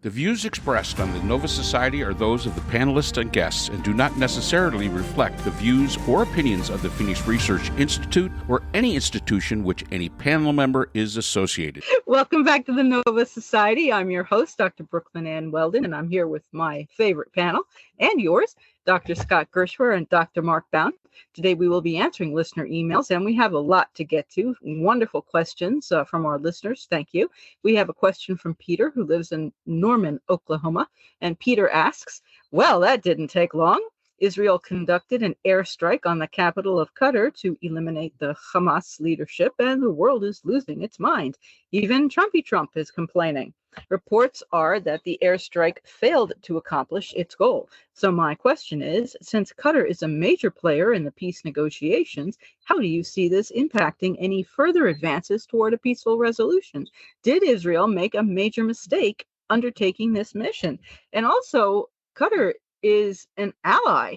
The views expressed on the Nova Society are those of the panelists and guests and do not necessarily reflect the views or opinions of the Phoenix Research Institute or any institution which any panel member is associated. Welcome back to the Nova Society. I'm your host, Dr. Brooklyn Ann Weldon, and I'm here with my favorite panel and yours, Dr. Scott Gershwer and Dr. Mark Bound. Today we will be answering listener emails, and we have a lot to get to. Wonderful questions from our listeners. Thank you. We have a question from Peter, who lives in Norman, Oklahoma, and Peter asks, well, that didn't take long. Israel conducted an airstrike on the capital of Qatar to eliminate the Hamas leadership, and the world is losing its mind. Even Trumpy Trump is complaining. Reports are that the airstrike failed to accomplish its goal. So my question is, since Qatar is a major player in the peace negotiations, how do you see this impacting any further advances toward a peaceful resolution? Did Israel make a major mistake undertaking this mission? And also, Qatar is an ally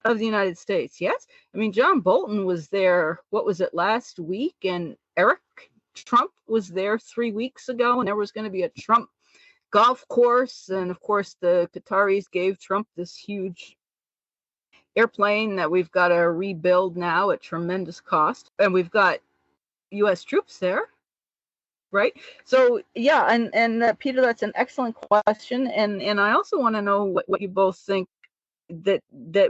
of the United States, yes? I mean, John Bolton was there, what was it, last week? And Eric Trump was there 3 weeks ago, and there was going to be a Trump golf course. And of course, the Qataris gave Trump this huge airplane that we've got to rebuild now at tremendous cost. And we've got U.S. troops there, right? So, yeah, and Peter, that's an excellent question. And I also want to know what you both think that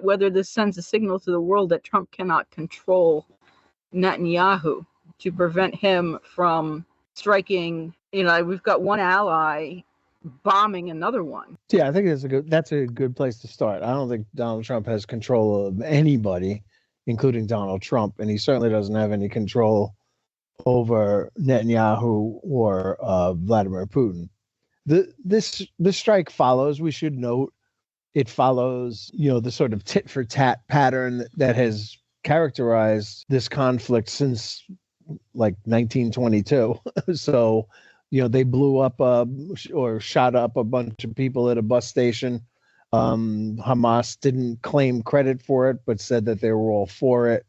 whether this sends a signal to the world that Trump cannot control Netanyahu to prevent him from striking. You know, we've got one ally bombing another one. Yeah, I think that's a good place to start. I don't think Donald Trump has control of anybody, including Donald Trump, and he certainly doesn't have any control over Netanyahu or Vladimir Putin. This strike follows, we should note, it follows, the sort of tit for tat pattern that has characterized this conflict since like 1922. So, they blew up or shot up a bunch of people at a bus station. Hamas didn't claim credit for it, but said that they were all for it.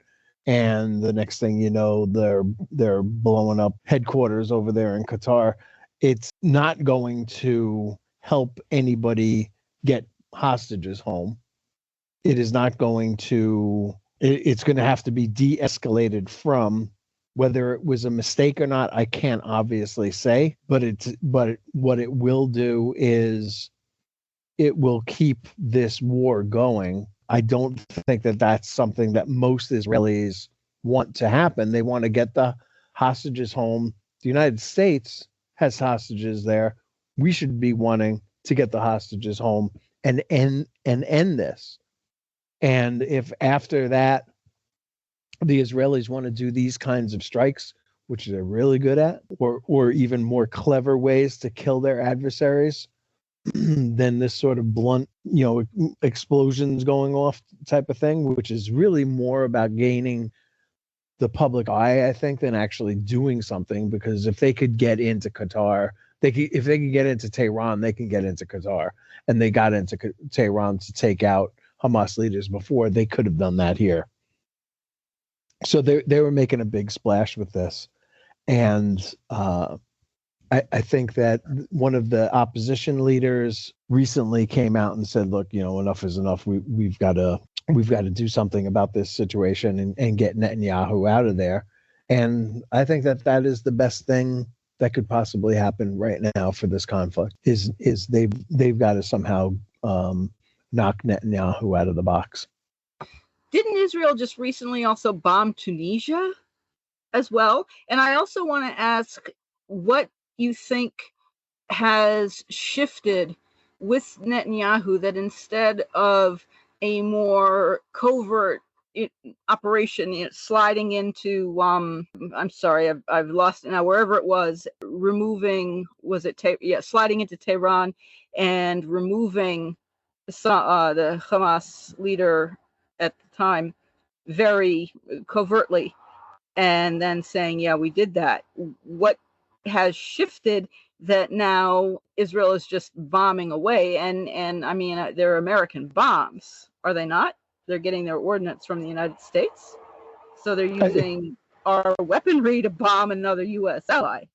And the next thing you know, they're blowing up headquarters over there in Qatar. It's not going to help anybody get hostages home. It is not going to. It's going to have to be de-escalated from. Whether it was a mistake or not, I can't obviously say. But what it will do is it will keep this war going. I don't think that that's something that most Israelis want to happen. They want to get the hostages home. The United States has hostages there. We should be wanting to get the hostages home and end this. And if after that the Israelis want to do these kinds of strikes, which they're really good at, or even more clever ways to kill their adversaries, than this sort of blunt, explosions going off type of thing, which is really more about gaining the public eye, I think, than actually doing something. Because if they could get into Qatar, if they could get into Tehran, they can get into Qatar. And they got into Tehran to take out Hamas leaders before. They could have done that here. So they were making a big splash with this. And I think that one of the opposition leaders recently came out and said, look, enough is enough. We've got to do something about this situation and get Netanyahu out of there. And I think that is the best thing that could possibly happen right now for this conflict is they've got to somehow knock Netanyahu out of the box. Didn't Israel just recently also bomb Tunisia as well? And I also want to ask what you think has shifted with Netanyahu, that instead of a more covert operation, sliding into, I'm sorry, I've lost it now, wherever it was, sliding into Tehran and removing the Hamas leader at the time very covertly, and then saying, yeah, we did that. What has shifted that now Israel is just bombing away? And I mean, they're American bombs, are they not? They're getting their ordnance from the United States. So they're using our weaponry to bomb another U.S. ally.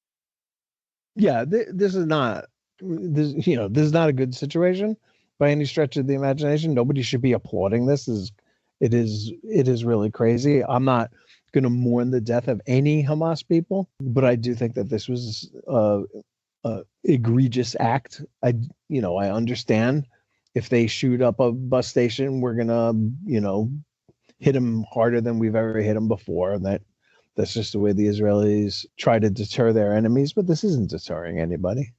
Yeah, this is not this is not a good situation by any stretch of the imagination. Nobody should be applauding this. It is really crazy. I'm not going to mourn the death of any Hamas people, but I do think that this was a egregious act. I understand if they shoot up a bus station, we're gonna hit them harder than we've ever hit them before, and that's just the way the Israelis try to deter their enemies. But this isn't deterring anybody.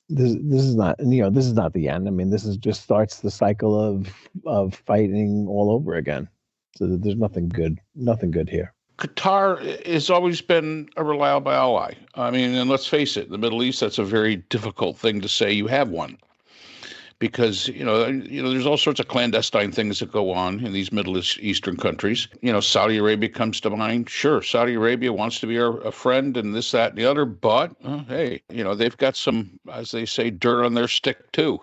This is not this is not the end. I mean, this is just starts the cycle of fighting all over again. So there's nothing good here. Qatar has always been a reliable ally. I mean, and let's face it, in the Middle East, that's a very difficult thing to say you have one. Because, there's all sorts of clandestine things that go on in these Middle Eastern countries. Saudi Arabia comes to mind. Sure, Saudi Arabia wants to be a friend and this, that, and the other. But, hey, they've got some, as they say, dirt on their stick, too.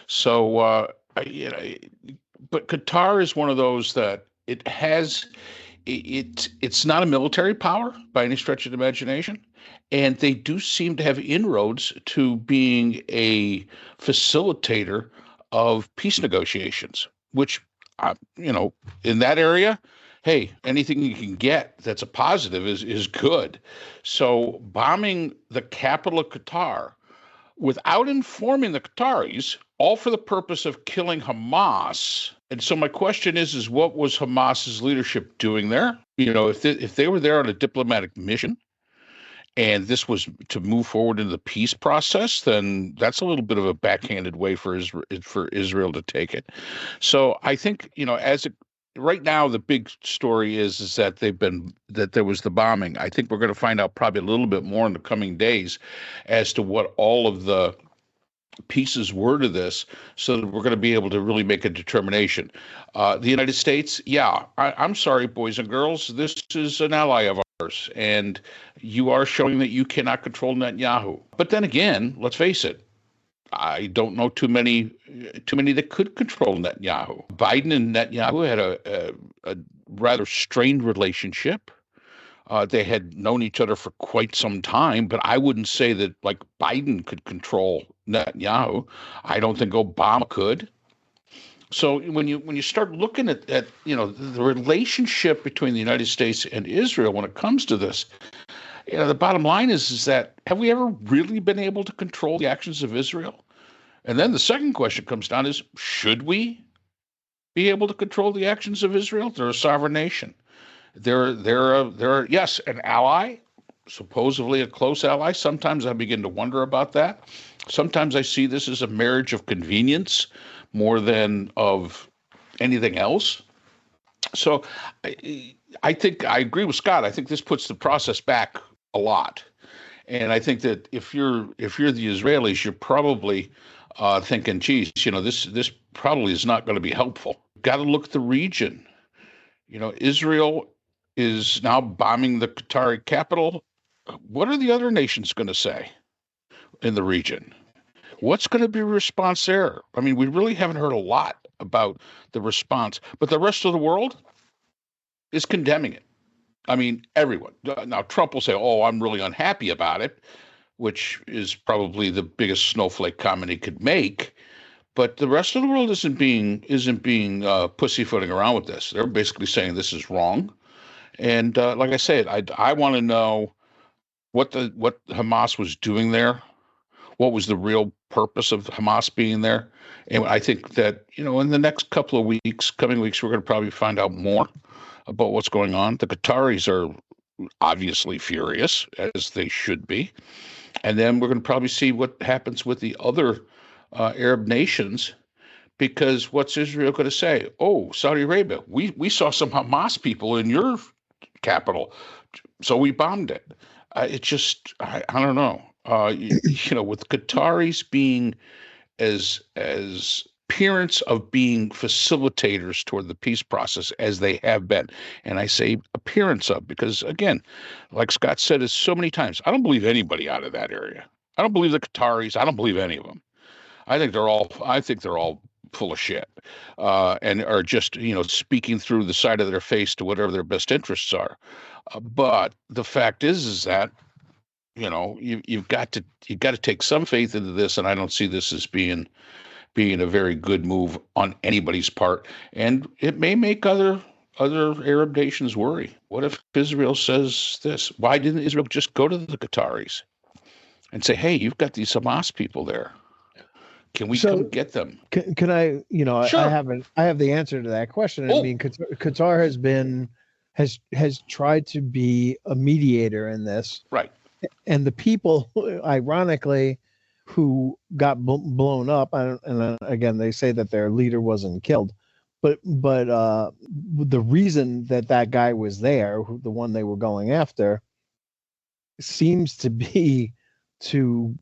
So, but Qatar is one of those that it's not a military power by any stretch of the imagination. And they do seem to have inroads to being a facilitator of peace negotiations, which, in that area, hey, anything you can get that's a positive is good. So bombing the capital of Qatar without informing the Qataris, all for the purpose of killing Hamas. And so my question is what was Hamas's leadership doing there? If they were there on a diplomatic mission, and this was to move forward in the peace process, then that's a little bit of a backhanded way for Israel to take it. So I think, right now, the big story is that there was the bombing. I think we're going to find out probably a little bit more in the coming days as to what all of the pieces were to this, so that we're going to be able to really make a determination. The United States, I'm sorry, boys and girls, this is an ally of ours, and you are showing that you cannot control Netanyahu. But then again, let's face it, I don't know too many that could control Netanyahu. Biden and Netanyahu had a rather strained relationship. They had known each other for quite some time, but I wouldn't say that like Biden could control Netanyahu. I don't think Obama could. So when you start looking at the relationship between the United States and Israel when it comes to this, the bottom line is that have we ever really been able to control the actions of Israel? And then the second question comes down is, should we be able to control the actions of Israel? They're a sovereign nation. They're yes, an ally, supposedly a close ally. Sometimes I begin to wonder about that. Sometimes I see this as a marriage of convenience more than of anything else. So I think I agree with Scott. I think this puts the process back a lot. And I think that if you're the Israelis, you're probably thinking, geez, this probably is not going to be helpful. Got to look at the region. Israel is now bombing the Qatari capital. What are the other nations going to say in the region? What's going to be a response there? I mean, we really haven't heard a lot about the response, but the rest of the world is condemning it. I mean, everyone. Now, Trump will say, oh, I'm really unhappy about it, which is probably the biggest snowflake comment he could make. But the rest of the world isn't being pussyfooting around with this. They're basically saying this is wrong. And like I said, I want to know what Hamas was doing there. What was the real purpose of Hamas being there? And I think that, in the next couple of coming weeks, we're going to probably find out more about what's going on. The Qataris are obviously furious, as they should be. And then we're going to probably see what happens with the other Arab nations, because what's Israel going to say? Oh, Saudi Arabia, we saw some Hamas people in your capital, so we bombed it. It just, I don't know. With Qataris being as appearance of being facilitators toward the peace process as they have been, and I say appearance of because, again, like Scott said it so many times, I don't believe anybody out of that area. I don't believe the Qataris. I don't believe any of them. I think they're all full of shit, and are just speaking through the side of their face to whatever their best interests are. But the fact is that you've got to take some faith into this, and I don't see this as being a very good move on anybody's part, and it may make other Arab nations worry. What if Israel says this? Why didn't Israel just go to the Qataris and say, "Hey, you've got these Hamas people there. Can we come get them?" Can I? Sure. I have the answer to that question. Oh. I mean, Qatar has tried to be a mediator in this, right? And the people, ironically, who got blown up, and again, they say that their leader wasn't killed, but the reason that guy was there, the one they were going after, seems to be to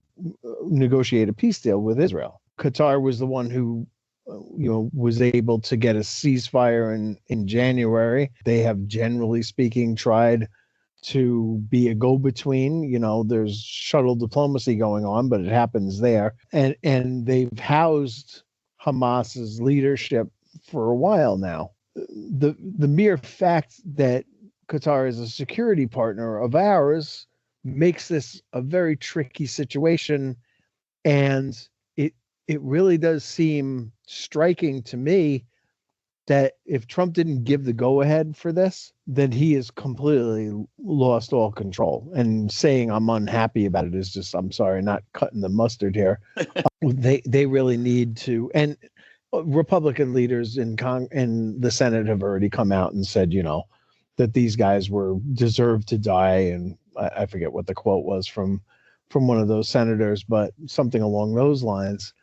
negotiate a peace deal with Israel. Qatar was the one who was able to get a ceasefire in January. They have, generally speaking, tried to be a go-between. There's shuttle diplomacy going on, but it happens there. And they've housed Hamas's leadership for a while now. The mere fact that Qatar is a security partner of ours makes this a very tricky situation. And it really does seem striking to me that if Trump didn't give the go-ahead for this, then he has completely lost all control. And saying I'm unhappy about it is just, I'm sorry, not cutting the mustard here. They really need to, and Republican leaders in the Senate have already come out and said, that these guys deserved to die. And I forget what the quote was from one of those senators, but something along those lines.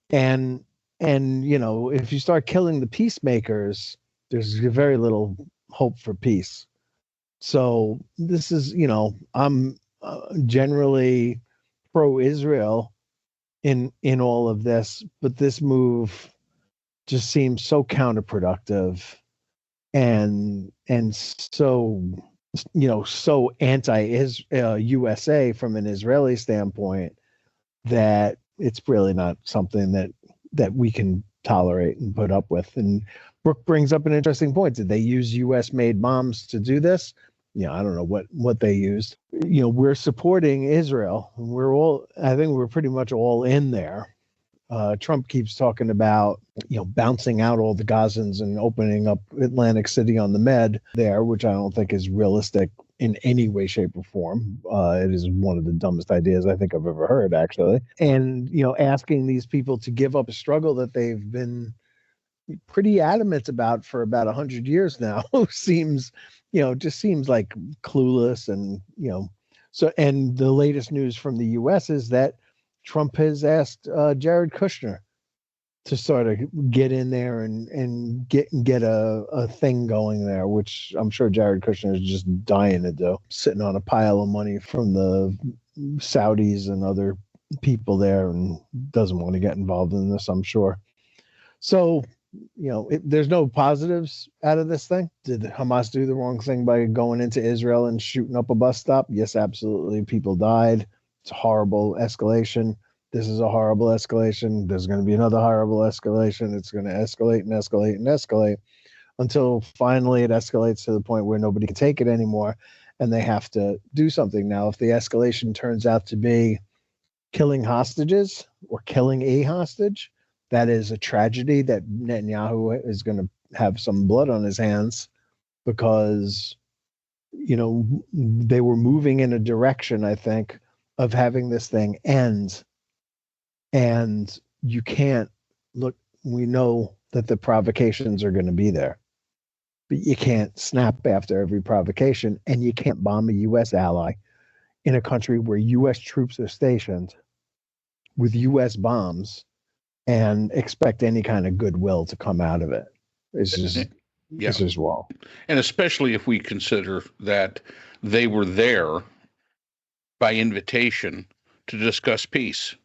And if you start killing the peacemakers, there's very little hope for peace. So this is, I'm generally pro-Israel in all of this, but this move just seems so counterproductive and so so anti-USA from an Israeli standpoint that it's really not something that we can tolerate and put up with. And Brooke brings up an interesting point. Did they use US-made bombs to do this? I don't know what they used. We're supporting Israel. I think we're pretty much all in there. Trump keeps talking about, bouncing out all the Gazans and opening up Atlantic City on the Med there, which I don't think is realistic in any way, shape, or form. It is one of the dumbest ideas I think I've ever heard, actually. And, asking these people to give up a struggle that they've been pretty adamant about for about 100 years now seems, just seems like clueless. And, so, and the latest news from the U.S. is that Trump has asked Jared Kushner to sort of get in there and get a thing going there, which I'm sure Jared Kushner is just dying to do, sitting on a pile of money from the Saudis and other people there, and doesn't want to get involved in this, I'm sure. So, there's no positives out of this thing. Did Hamas do the wrong thing by going into Israel and shooting up a bus stop? Yes, absolutely. People died. It's a horrible escalation. This is a horrible escalation. There's going to be another horrible escalation. It's going to escalate and escalate and escalate until finally it escalates to the point where nobody can take it anymore and they have to do something. Now, if the escalation turns out to be killing hostages or killing a hostage, that is a tragedy that Netanyahu is going to have some blood on his hands, because, they were moving in a direction, I think, of having this thing end. And you can't we know that the provocations are going to be there, but you can't snap after every provocation, and you can't bomb a U.S. ally in a country where U.S. troops are stationed with U.S. bombs and expect any kind of goodwill to come out of it. It's just wrong. And especially if we consider that they were there by invitation to discuss peace.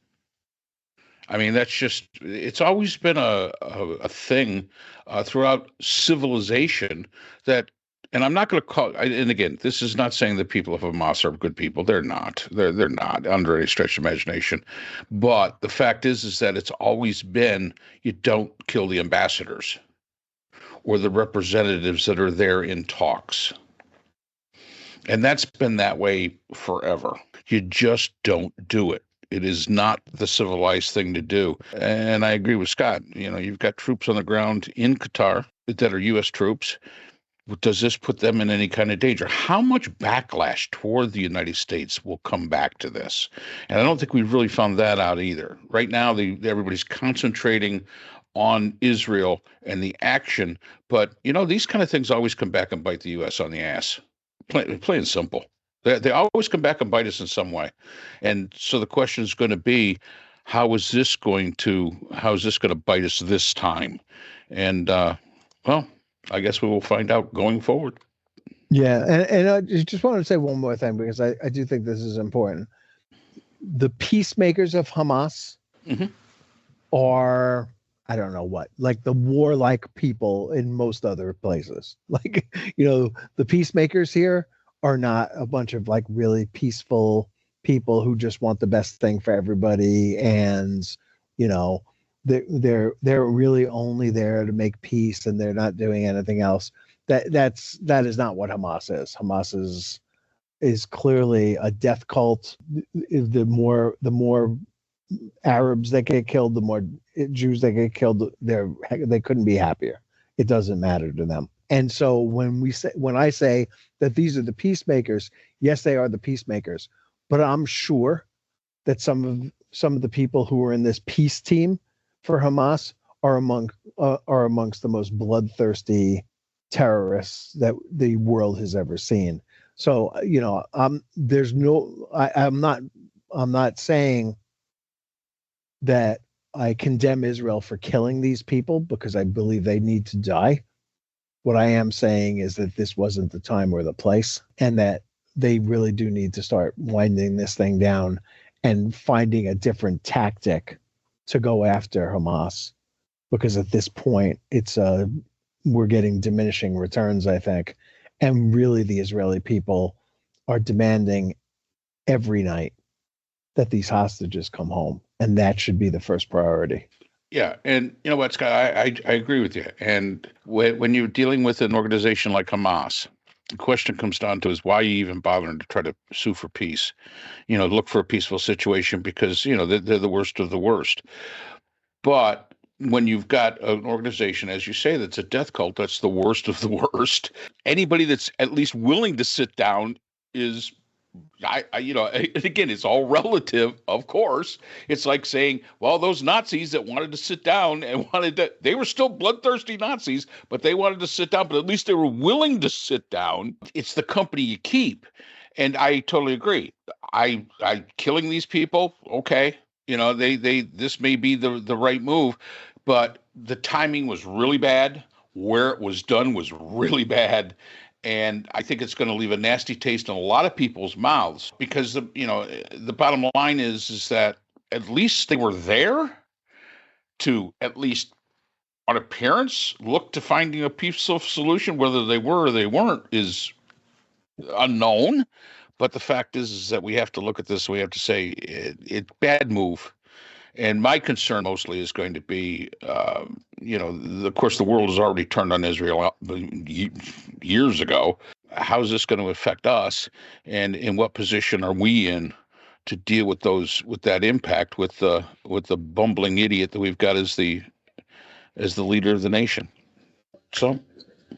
I mean, it's always been a thing throughout civilization that, and I'm not going to call, and again, this is not saying that people of Hamas are good people. They're not. They're not under any stretch of imagination. But the fact is that it's always been, you don't kill the ambassadors or the representatives that are there in talks. And that's been that way forever. You just don't do it. It is not the civilized thing to do. And I agree with Scott. You've got troops on the ground in Qatar that are U.S. troops. Does this put them in any kind of danger? How much backlash toward the United States will come back to this? And I don't think we've really found that out either. Right now, everybody's concentrating on Israel and the action. But, these kind of things always come back and bite the U.S. on the ass. Plain and simple. They always come back and bite us in some way. And so the question is going to be, how is this going to bite us this time? And, well, I guess we will find out going forward. Yeah. And I just wanted to say one more thing, because I do think this is important. The peacemakers of Hamas are, I don't know what, like the warlike people in most other places. Like, the peacemakers here are not a bunch of like really peaceful people who just want the best thing for everybody. And, they're really only there to make peace, and they're not doing anything else. That is not what Hamas is. Hamas is clearly a death cult. The more Arabs that get killed, the more Jews that get killed, they couldn't be happier. It doesn't matter to them. And so when I say that these are the peacemakers, yes, they are the peacemakers, but I'm sure that some of the people who are in this peace team for Hamas are amongst the most bloodthirsty terrorists that the world has ever seen. So, I'm not saying that I condemn Israel for killing these people, because I believe they need to die. What I am saying is that this wasn't the time or the place, and that they really do need to start winding this thing down and finding a different tactic to go after Hamas, because at this point we're getting diminishing returns, I think. And really, the Israeli people are demanding every night that these hostages come home, and that should be the first priority. Yeah, and you know what, Scott, I agree with you. And when you're dealing with an organization like Hamas, the question comes down to is why are you even bothering to try to sue for peace? Look for a peaceful situation, because they're the worst of the worst. But when you've got an organization, as you say, that's a death cult, that's the worst of the worst. Anybody that's at least willing to sit down is, and again, it's all relative, of course. It's like saying, well, those Nazis that wanted to sit down and they were still bloodthirsty Nazis, but they wanted to sit down, but at least they were willing to sit down. It's the company you keep. And I totally agree. I killing these people, okay. This may be the right move, but the timing was really bad. Where it was done was really bad. And I think it's going to leave a nasty taste in a lot of people's mouths, because the bottom line is that at least they were there to, at least on appearance, look to finding a peaceful solution. Whether they were or they weren't is unknown. But the fact is that we have to look at this. We have to say it's bad move. And my concern mostly is going to be, of course, the world has already turned on Israel years ago. How is this going to affect us, and in what position are we in to deal with that impact with the bumbling idiot that we've got as the leader of the nation? So,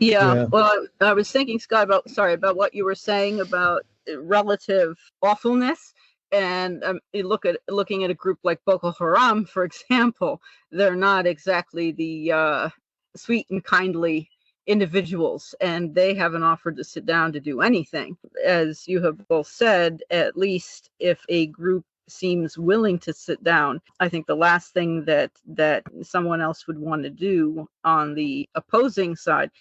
yeah. Well, I was thinking, Scott, about what you were saying about relative awfulness. And looking at a group like Boko Haram, for example, they're not exactly the sweet and kindly individuals, and they haven't offered to sit down to do anything. As you have both said, at least if a group seems willing to sit down, I think the last thing that someone else would want to do on the opposing side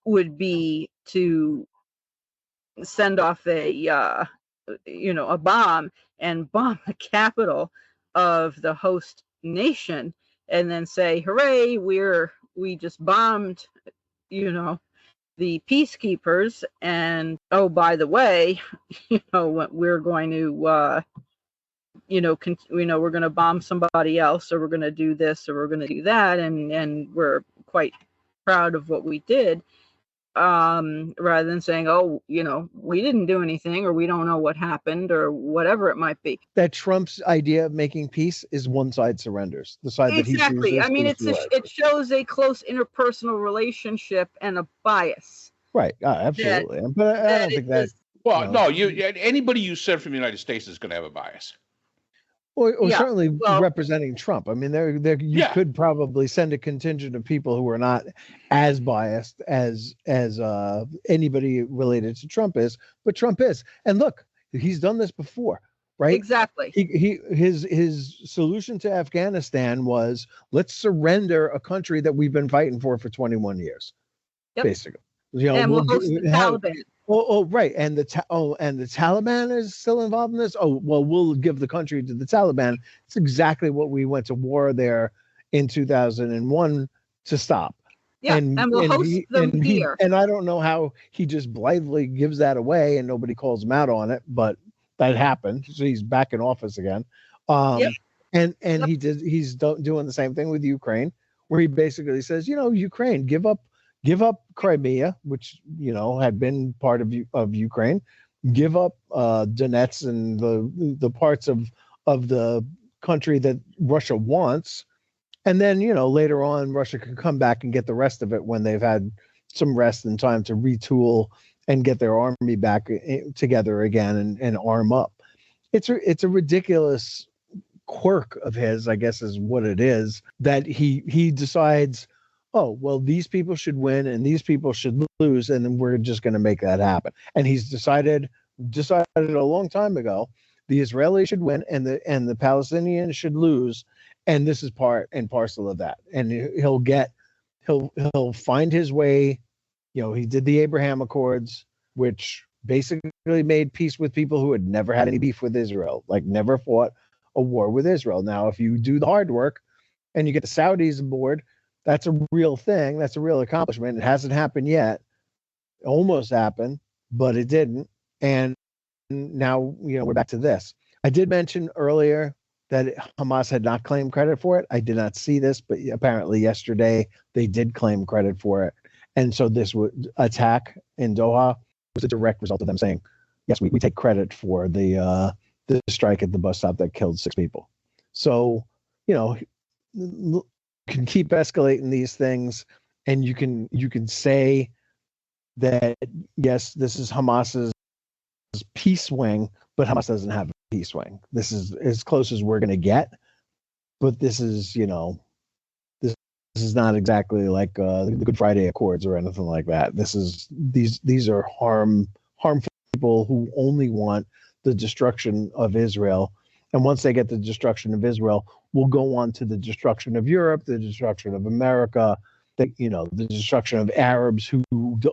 would be to send off a bomb and bomb the capital of the host nation, and then say, hooray, we just bombed, the peacekeepers, and oh, by the way, we're going to we're going to bomb somebody else, or we're going to do this, or we're going to do that, and we're quite proud of what we did. rather than saying, oh, we didn't do anything, or we don't know what happened, or whatever it might be. That Trump's idea of making peace is one side surrenders, the side that he Exactly. chooses. I mean, it shows a close interpersonal relationship and a bias. Right. Absolutely. But I don't think that. Well, no, anybody you said from the United States is going to have a bias. Or certainly representing Trump. I mean, you could probably send a contingent of people who are not as biased as anybody related to Trump is, but Trump is. And look, he's done this before, right? Exactly. His solution to Afghanistan was, let's surrender a country that we've been fighting for 21 years, basically. And we'll host the Taliban. Right. And the Taliban is still involved in this. Oh, well, we'll give the country to the Taliban. It's exactly what we went to war there in 2001 to stop. Yeah, and we'll host them here. And I don't know how he just blithely gives that away and nobody calls him out on it, but that happened. So he's back in office again. And he's doing the same thing with Ukraine, where he basically says, Ukraine, give up Crimea, which had been part of Ukraine, give up Donetsk and the parts of the country that Russia wants, and then later on Russia can come back and get the rest of it when they've had some rest and time to retool and get their army back together again and arm up. It's a ridiculous quirk of his, I guess, is what it is, that he decides, oh, well, these people should win and these people should lose, and then we're just going to make that happen. And he's decided a long time ago, the Israelis should win and the Palestinians should lose, and this is part and parcel of that. And he'll find his way. He did the Abraham Accords, which basically made peace with people who had never had any beef with Israel, like never fought a war with Israel. Now, if you do the hard work and you get the Saudis aboard, that's a real thing. That's a real accomplishment. It hasn't happened yet. It almost happened, but it didn't. And now, we're back to this. I did mention earlier that Hamas had not claimed credit for it. I did not see this, but apparently yesterday they did claim credit for it. And so this attack in Doha was a direct result of them saying, yes, we take credit for the strike at the bus stop that killed 6 people. So, can keep escalating these things, and you can say that, yes, this is Hamas's peace wing, but Hamas doesn't have a peace wing. This is as close as we're going to get, but this is this is not exactly like the Good Friday Accords or anything like that. These are harmful people who only want the destruction of Israel. And once they get the destruction of Israel, we'll go on to the destruction of Europe, the destruction of America, the destruction of Arabs who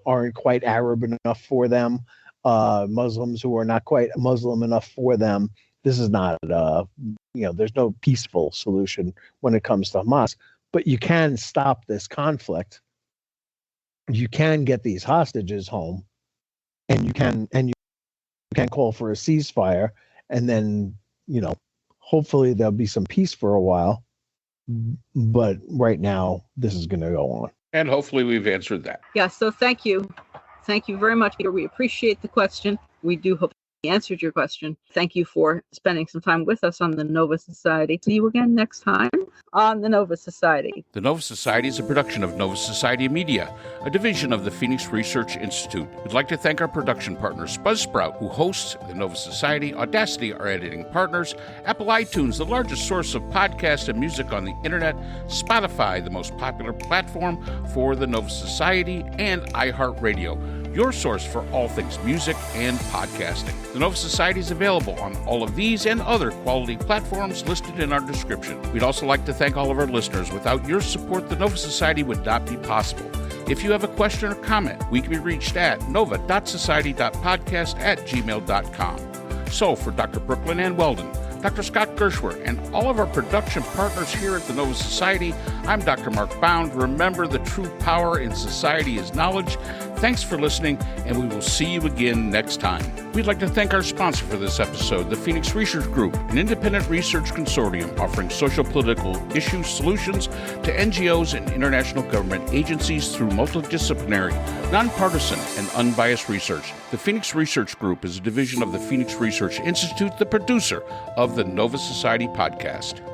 aren't quite Arab enough for them, Muslims who are not quite Muslim enough for them. This is not, there's no peaceful solution when it comes to Hamas. But you can stop this conflict. You can get these hostages home, and you can call for a ceasefire, and then hopefully there'll be some peace for a while, but right now this is going to go on. And hopefully we've answered that. Yeah, so thank you very much, Peter. We appreciate the question. We do hope we answered your question. Thank you for spending some time with us on the Nova Society. See you again next time on the Nova Society. The Nova Society is a production of Nova Society Media, a division of the Phoenix Research Institute. We'd like to thank our production partners, Buzzsprout, who hosts the Nova Society, Audacity, our editing partners, Apple iTunes, the largest source of podcasts and music on the internet, Spotify, the most popular platform for the Nova Society, and iHeartRadio, your source for all things music and podcasting. The Nova Society is available on all of these and other quality platforms listed in our description. We'd also like to thank all of our listeners. Without your support, the Nova Society would not be possible. If you have a question or comment, we can be reached at nova.society.podcast@gmail.com. So for Dr. Brooklyn Ann Weldon, Dr. Scott Gershwer, and all of our production partners here at the Nova Society, I'm Dr. Mark Bound. Remember, the true power in society is knowledge. Thanks for listening, and we will see you again next time. We'd like to thank our sponsor for this episode, the Phoenix Research Group, an independent research consortium offering social-political issue solutions to NGOs and international government agencies through multidisciplinary, nonpartisan, and unbiased research. The Phoenix Research Group is a division of the Phoenix Research Institute, the producer of the Nova Society podcast.